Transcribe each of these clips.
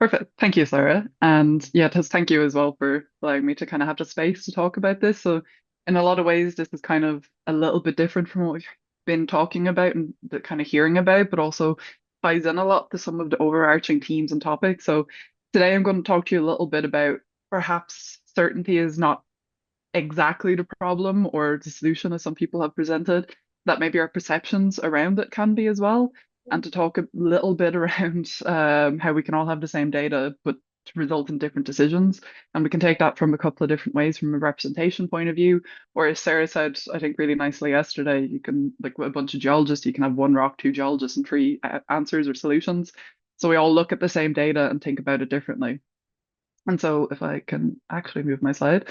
Perfect. Thank you, Sarah. And yeah, just thank you as well for allowing me to kind of have the space to talk about this. So, in a lot of ways, this is kind of a little bit different from what we've been talking about and the kind of hearing about, but also ties in a lot to some of the overarching themes and topics. So, today I'm going to talk to you a little bit about perhaps certainty is not exactly the problem or the solution as some people have presented, that maybe our perceptions around it can be as well, and to talk a little bit around how we can all have the same data but to result in different decisions. And we can take that from a couple of different ways from a representation point of view, or as Sarah said, I think really nicely yesterday, you can, like a bunch of geologists, you can have one rock, two geologists, and three answers or solutions. So we all look at the same data and think about it differently. And so if I can actually move my slide,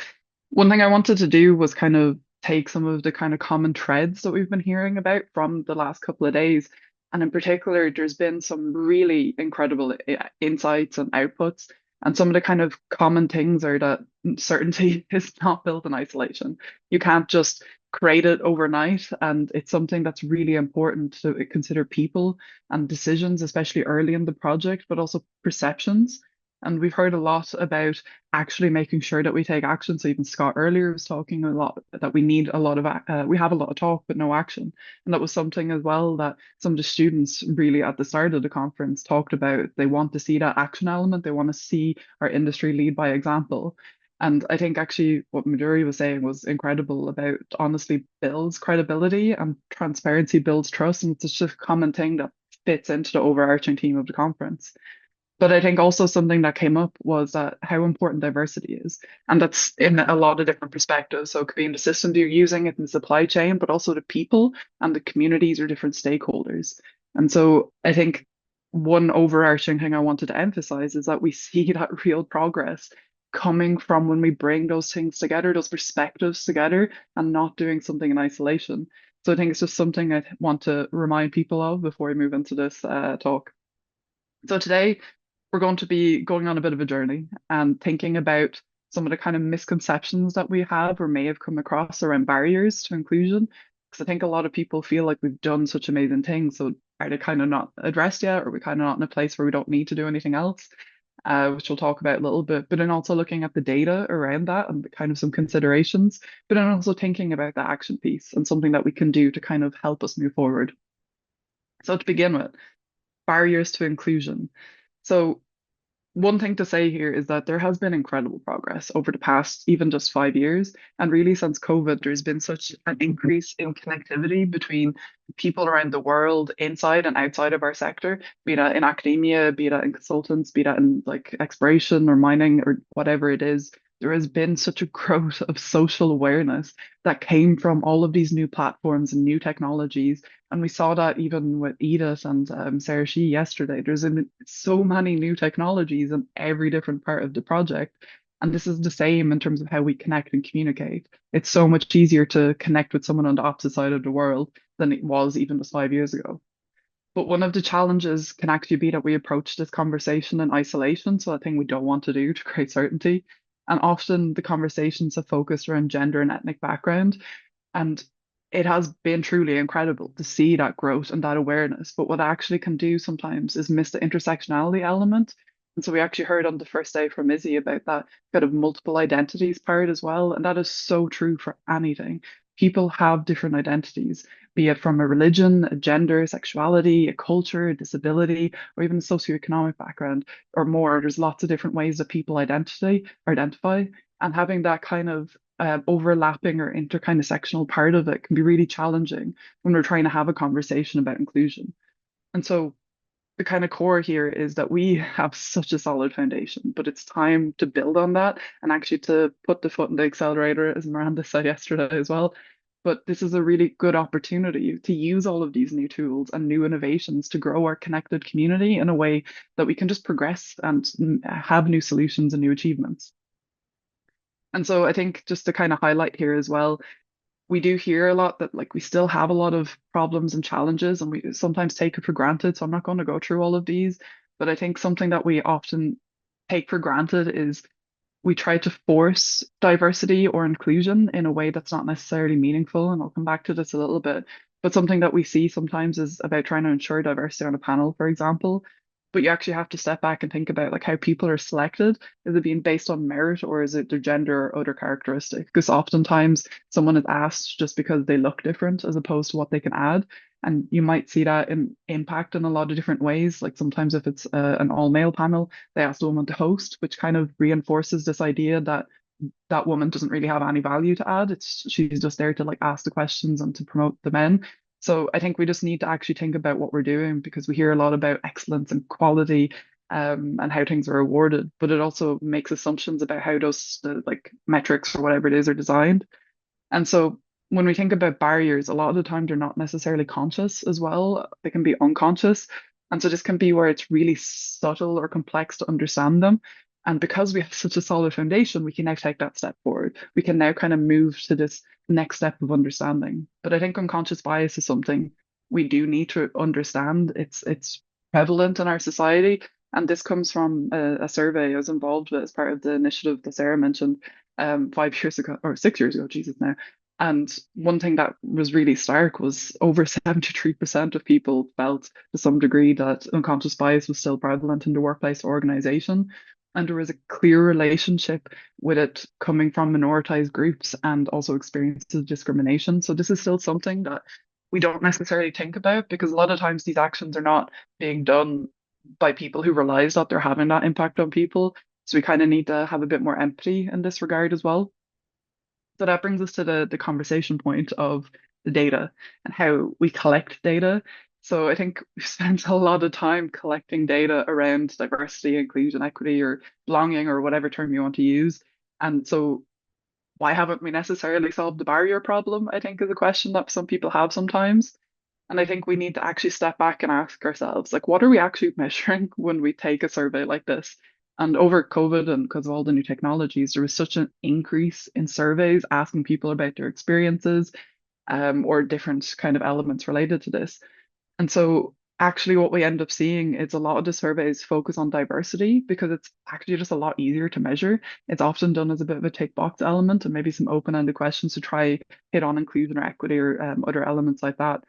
one thing I wanted to do was kind of take some of the kind of common threads that we've been hearing about from the last couple of days. And in particular, there's been some really incredible insights and outputs. And some of the kind of common things are that certainty is not built in isolation. You can't just create it overnight. And it's something that's really important to consider people and decisions, especially early in the project, but also perceptions. And we've heard a lot about actually making sure that we take action. So even Scott earlier was talking a lot that we need a lot of we have a lot of talk but no action, and that was something as well that some of the students really at the start of the conference talked about. They want to see that action element. They want to see our industry lead by example. And I think actually what Maduri was saying was incredible about honestly builds credibility and transparency builds trust, and it's just a common thing that fits into the overarching theme of the conference. But I think also something that came up was how important diversity is. And that's in a lot of different perspectives. So it could be in the systems you're using, it in the supply chain, but also the people and the communities or different stakeholders. And so I think one overarching thing I wanted to emphasize is that we see that real progress coming from when we bring those things together, those perspectives together, and not doing something in isolation. So I think it's just something I want to remind people of before we move into this talk. So today we're going to be going on a bit of a journey and thinking about some of the kind of misconceptions that we have or may have come across around barriers to inclusion. Because I think a lot of people feel like we've done such amazing things. So are they kind of not addressed yet? Or are we kind of not in a place where we don't need to do anything else? Which we'll talk about a little bit, but then also looking at the data around that and kind of some considerations, but then also thinking about the action piece and something that we can do to kind of help us move forward. So to begin with, barriers to inclusion. So one thing to say here is that there has been incredible progress over the past even just 5 years. And really, since COVID, there's been such an increase in connectivity between people around the world, inside and outside of our sector, be that in academia, be that in consultants, be that in like exploration or mining or whatever it is. There has been such a growth of social awareness that came from all of these new platforms and new technologies, and we saw that even with Edith and Sarah Shi yesterday. There's been so many new technologies in every different part of the project. And this is the same in terms of how we connect and communicate. It's so much easier to connect with someone on the opposite side of the world than it was even just 5 years ago. But one of the challenges can actually be that we approach this conversation in isolation. So, a thing we don't want to do to create certainty. And often the conversations have focused around gender and ethnic background. And it has been truly incredible to see that growth and that awareness. But what it actually can do sometimes is miss the intersectionality element. And so we actually heard on the first day from Izzy about that kind of multiple identities part as well. And that is so true for anything. People have different identities, be it from a religion, a gender, sexuality, a culture, a disability, or even a socioeconomic background or more. There's lots of different ways that people identify, and having that kind of overlapping or inter kind of sectional part of it can be really challenging when we're trying to have a conversation about inclusion. And so the kind of core here is that we have such a solid foundation, but it's time to build on that and actually to put the foot in the accelerator, as Miranda said yesterday as well. But this is a really good opportunity to use all of these new tools and new innovations to grow our connected community in a way that we can just progress and have new solutions and new achievements. And so I think just to kind of highlight here as well, we do hear a lot that like we still have a lot of problems and challenges and we sometimes take it for granted. So I'm not going to go through all of these, but I think something that we often take for granted is we try to force diversity or inclusion in a way that's not necessarily meaningful. And I'll come back to this a little bit. But something that we see sometimes is about trying to ensure diversity on a panel, for example. but you actually have to step back and think about like how people are selected. Is it being based on merit or is it their gender or other characteristic? Because oftentimes someone is asked just because they look different as opposed to what they can add. And you might see that in impact in a lot of different ways. Like sometimes if it's an all male panel, they ask the woman to host, which kind of reinforces this idea that that woman doesn't really have any value to add. It's she's just there to like ask the questions and to promote the men. So I think we just need to actually think about what we're doing because we hear a lot about excellence and quality and how things are awarded, but it also makes assumptions about how those like metrics or whatever it is are designed. And so when we think about barriers, a lot of the time they're not necessarily conscious as well. They can be unconscious. And so this can be where it's really subtle or complex to understand them. And because we have such a solid foundation, we can now take that step forward. We can now kind of move to this next step of understanding. But I think unconscious bias is something we do need to understand. It's prevalent in our society. And this comes from a survey I was involved with as part of the initiative that Sarah mentioned 5 years ago or 6 years ago, Jesus now. And one thing that was really stark was over 73% of people felt to some degree that unconscious bias was still prevalent in the workplace or organization. And there was a clear relationship with it coming from minoritized groups and also experiences of discrimination. So this is still something that we don't necessarily think about because a lot of times these actions are not being done by people who realize that they're having that impact on people. So we kind of need to have a bit more empathy in this regard as well. So that brings us to the conversation point of the data and how we collect data. So I think we've spent a lot of time collecting data around diversity, inclusion, equity, or belonging, or whatever term you want to use. And so why haven't we necessarily solved the barrier problem? I think is a question that some people have sometimes. And I think we need to actually step back and ask ourselves, like, what are we actually measuring when we take a survey like this? And over COVID and because of all the new technologies, there was such an increase in surveys asking people about their experiences or different kind of elements related to this. And so actually what we end up seeing is a lot of the surveys focus on diversity because it's actually just a lot easier to measure. It's often done as a bit of a tick box element and maybe some open-ended questions to try hit on inclusion or equity or other elements like that.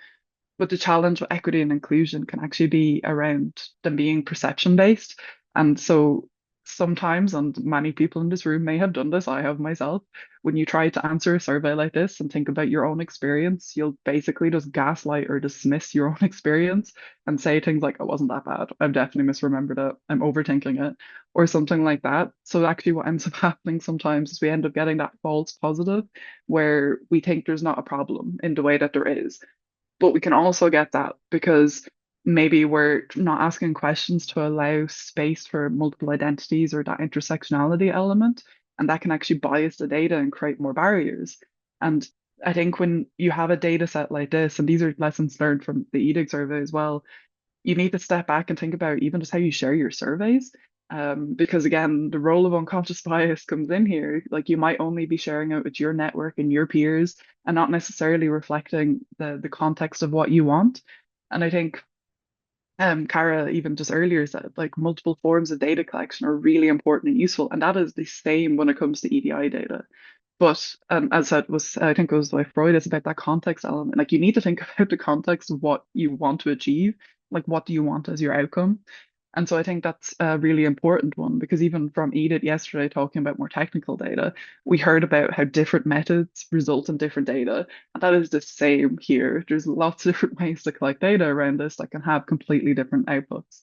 But the challenge with equity and inclusion can actually be around them being perception based. And so sometimes, and many people in this room may have done this, I have myself, when you try to answer a survey like this and think about your own experience, you'll basically just gaslight or dismiss your own experience and say things like, it wasn't that bad. I've definitely misremembered it. I'm overthinking it, or something like that. So actually what ends up happening sometimes is we end up getting that false positive where we think there's not a problem in the way that there is. But we can also get that because maybe we're not asking questions to allow space for multiple identities or that intersectionality element. And that can actually bias the data and create more barriers. And I think when you have a data set like this, and these are lessons learned from the EDIG survey as well, you need to step back and think about even just how you share your surveys. Because again, the role of unconscious bias comes in here. Like you might only be sharing it with your network and your peers and not necessarily reflecting the context of what you want. And I think Cara even just earlier said like multiple forms of data collection are really important and useful. And that is the same when it comes to EDI data. But as I said, was I think it was by Freud, it's about that context element. Like you need to think about the context of what you want to achieve. Like what do you want as your outcome? And so I think that's a really important one because even from Edith yesterday talking about more technical data, we heard about how different methods result in different data. And that is the same here. There's lots of different ways to collect data around this that can have completely different outputs.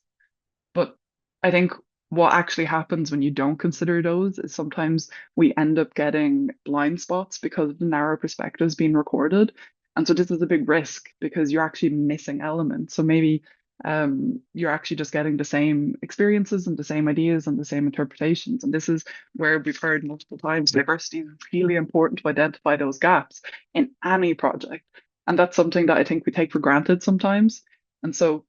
But I think what actually happens when you don't consider those is sometimes we end up getting blind spots because of the narrow perspectives being recorded. And so this is a big risk because you're actually missing elements. So maybe you're actually just getting the same experiences and the same ideas and the same interpretations. And this is where we've heard multiple times diversity is really important to identify those gaps in any project. And that's something that I think we take for granted sometimes. And so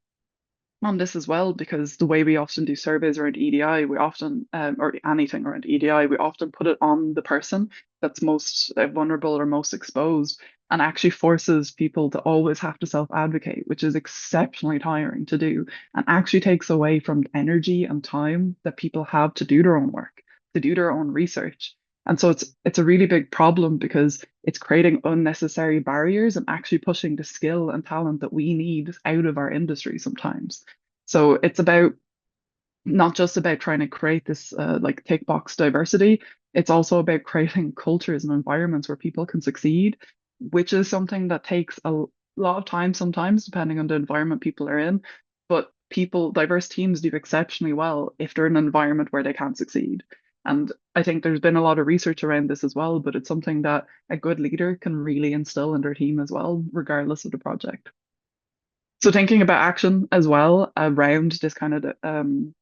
on this as well because the way we often do surveys around EDI, we often, or anything around EDI, we often put it on the person that's most vulnerable or most exposed and actually forces people to always have to self-advocate, which is exceptionally tiring to do and actually takes away from energy and time that people have to do their own work, to do their own research. And so it's a really big problem because it's creating unnecessary barriers and actually pushing the skill and talent that we need out of our industry sometimes. So it's about not just about trying to create this like tick box diversity, it's also about creating cultures and environments where people can succeed, which is something that takes a lot of time sometimes, depending on the environment people are in. But people, diverse teams do exceptionally well if they're in an environment where they can succeed. And I think there's been a lot of research around this as well, but it's something that a good leader can really instill in their team as well, regardless of the project. So thinking about action as well around this kind of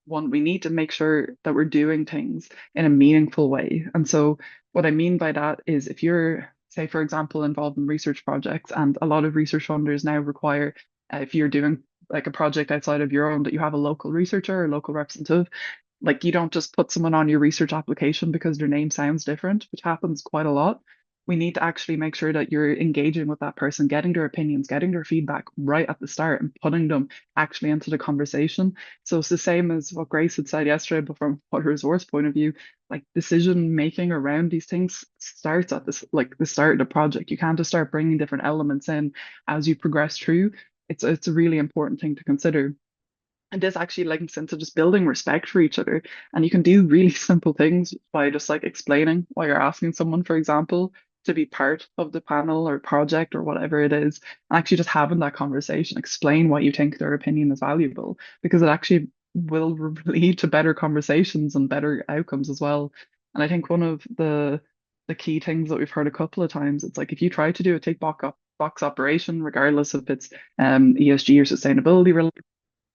one, we need to make sure that we're doing things in a meaningful way. And so what I mean by that is if you're, say, for example, involved in research projects, and a lot of research funders now require, if you're doing like a project outside of your own, that you have a local researcher or local representative. Like you don't just put someone on your research application because their name sounds different, which happens quite a lot. We need to actually make sure that you're engaging with that person, getting their opinions, getting their feedback right at the start and putting them actually into the conversation. So it's the same as what Grace had said yesterday, but from a resource point of view, like decision making around these things starts at this, like the start of the project. You can't just start bringing different elements in as you progress through. It's a really important thing to consider. And this actually links into just building respect for each other. And you can do really simple things by just like explaining why you're asking someone, for example, to be part of the panel or project or whatever it is, and actually just having that conversation, explain why you think their opinion is valuable, because it actually will lead to better conversations and better outcomes as well. And I think one of the key things that we've heard a couple of times, it's like if you try to do a box operation, regardless if it's ESG or sustainability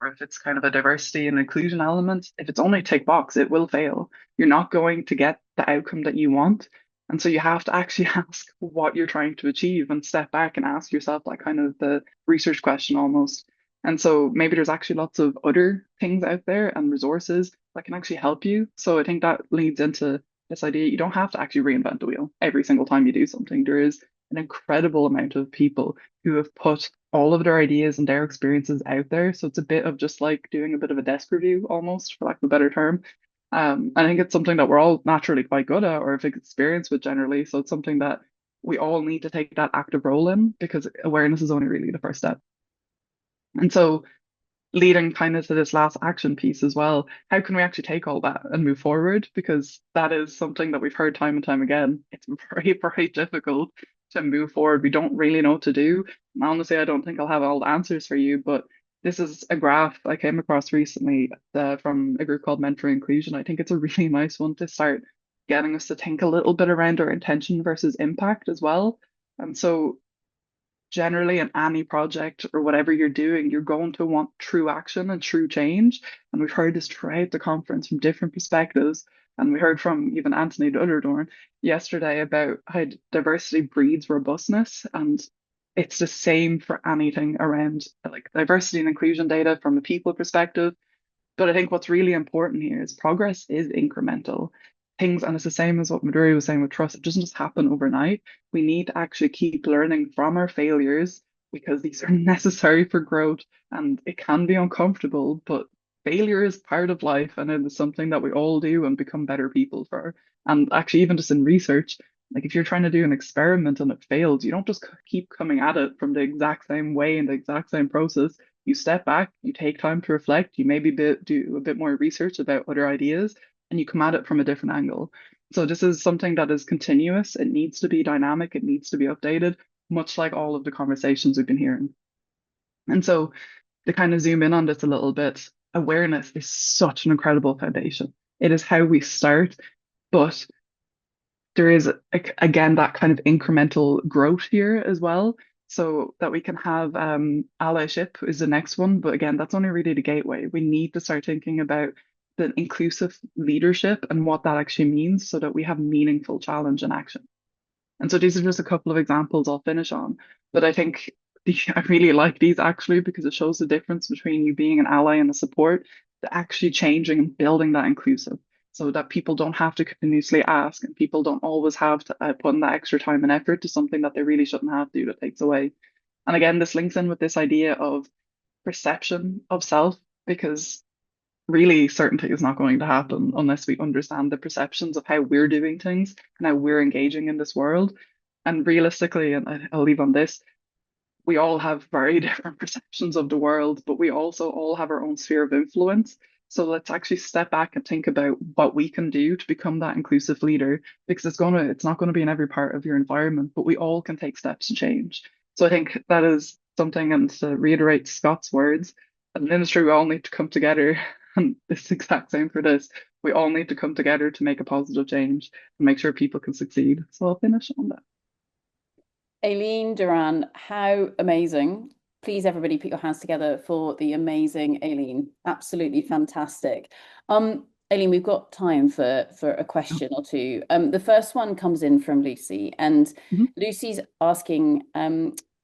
or if it's kind of a diversity and inclusion element, if it's only tick box, it will fail. You're not going to get the outcome that you want. And so you have to actually ask what you're trying to achieve and step back and ask yourself that kind of the research question almost. And so maybe there's actually lots of other things out there and resources that can actually help you. So I think that leads into this idea you don't have to actually reinvent the wheel every single time you do something. There is an incredible amount of people who have put all of their ideas and their experiences out there. So it's a bit of just like doing a bit of a desk review almost, for lack of a better term. I think it's something that we're all naturally quite good at or have experience with generally. So it's something that we all need to take that active role in because awareness is only really the first step. And so leading kind of to this last action piece as well. How can we actually take all that and move forward? Because that is something that we've heard time and time again. It's very, very difficult to move forward. We don't really know what to do. And honestly, I don't think I'll have all the answers for you, but this is a graph I came across recently from a group called Mentoring Inclusion. I think it's a really nice one to start getting us to think a little bit around our intention versus impact as well. And so generally in any project or whatever you're doing, you're going to want true action and true change. And we've heard this throughout the conference from different perspectives. And we heard from even Anthony Doran yesterday about how diversity breeds robustness. And it's the same for anything around like diversity and inclusion data from a people perspective. But I think what's really important here is progress is incremental. Things, and it's the same as what Maduri was saying with trust, it doesn't just happen overnight. We need to actually keep learning from our failures because these are necessary for growth and it can be uncomfortable, but failure is part of life and it is something that we all do and become better people for. And actually, even just in research, like if you're trying to do an experiment and it fails, you don't just keep coming at it from the exact same way in the exact same process. You step back, you take time to reflect, you maybe do a bit more research about other ideas, and you come at it from a different angle. So this is something that is continuous. It needs to be dynamic. It needs to be updated, much like all of the conversations we've been hearing. And so to kind of zoom in on this a little bit, awareness is such an incredible foundation. It is how we start, but there is again that kind of incremental growth here as well, so that we can have allyship is the next one, but again that's only really the gateway. We need to start thinking about the inclusive leadership and what that actually means so that we have meaningful challenge and action. And so these are just a couple of examples I'll finish on. But I think I really like these actually because it shows the difference between you being an ally and a support to actually changing and building that inclusive so that people don't have to continuously ask and people don't always have to put in that extra time and effort to something that they really shouldn't have to that takes away. And again, this links in with this idea of perception of self because really certainty is not going to happen unless we understand the perceptions of how we're doing things and how we're engaging in this world. And realistically, and I'll leave on this, we all have very different perceptions of the world, but we also all have our own sphere of influence. So let's actually step back and think about what we can do to become that inclusive leader, because it's not going to be in every part of your environment, but we all can take steps to change. So I think that is something, and to reiterate Scott's words, as an industry, we all need to come together, and it's the exact same for this. We all need to come together to make a positive change and make sure people can succeed. So I'll finish on that. Aileen Doran, how amazing. Please, everybody, put your hands together for the amazing Aileen. Absolutely fantastic. Aileen, we've got time for a question or two. The first one comes in from Lucy, and Mhm. Lucy's asking,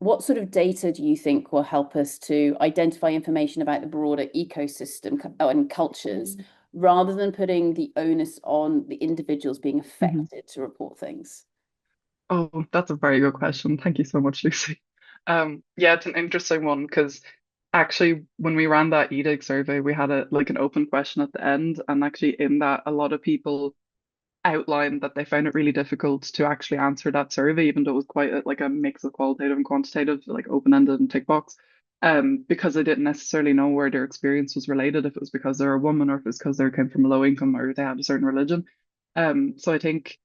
what sort of data do you think will help us to identify information about the broader ecosystem and cultures, rather than putting the onus on the individuals being Mhm. affected to report things? Oh, that's a very good question. Thank you so much, Lucy. Yeah, it's an interesting one because actually, when we ran that EDIG survey, we had an open question at the end, and actually in that, a lot of people outlined that they found it really difficult to actually answer that survey, even though it was quite like a mix of qualitative and quantitative, like open-ended and tick box, because they didn't necessarily know where their experience was related, if it was because they're a woman or if it's because they came from a low income or they had a certain religion. So I think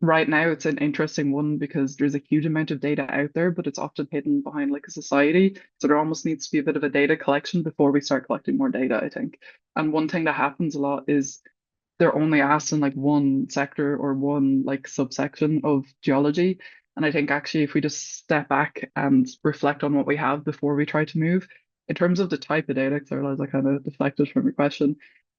right now it's an interesting one because there's a huge amount of data out there, but it's often hidden behind like a society. So there almost needs to be a bit of a data collection before we start collecting more data, I think. And one thing that happens a lot is they're only asked in like one sector or one like subsection of geology. And I think actually if we just step back and reflect on what we have before we try to move, in terms of the type of data, because I realize I kind of deflected from your question.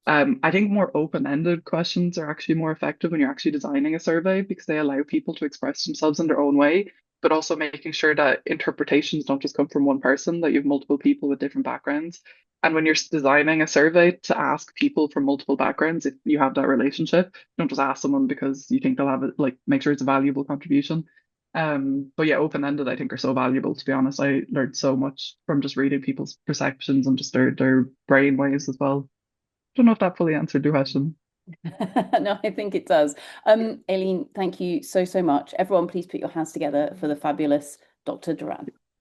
I think more open-ended questions are actually more effective when you're actually designing a survey because they allow people to express themselves in their own way, but also making sure that interpretations don't just come from one person, that you have multiple people with different backgrounds. And when you're designing a survey to ask people from multiple backgrounds, if you have that relationship, don't just ask someone because you think they'll have it, like make sure it's a valuable contribution. But yeah, open-ended I think are so valuable, to be honest. I learned so much from just reading people's perceptions and just their brain waves as well. Don't know if that fully answered your question. No, I think it does. Aileen, thank you so, so much. Everyone, please put your hands together for the fabulous Dr. Duran.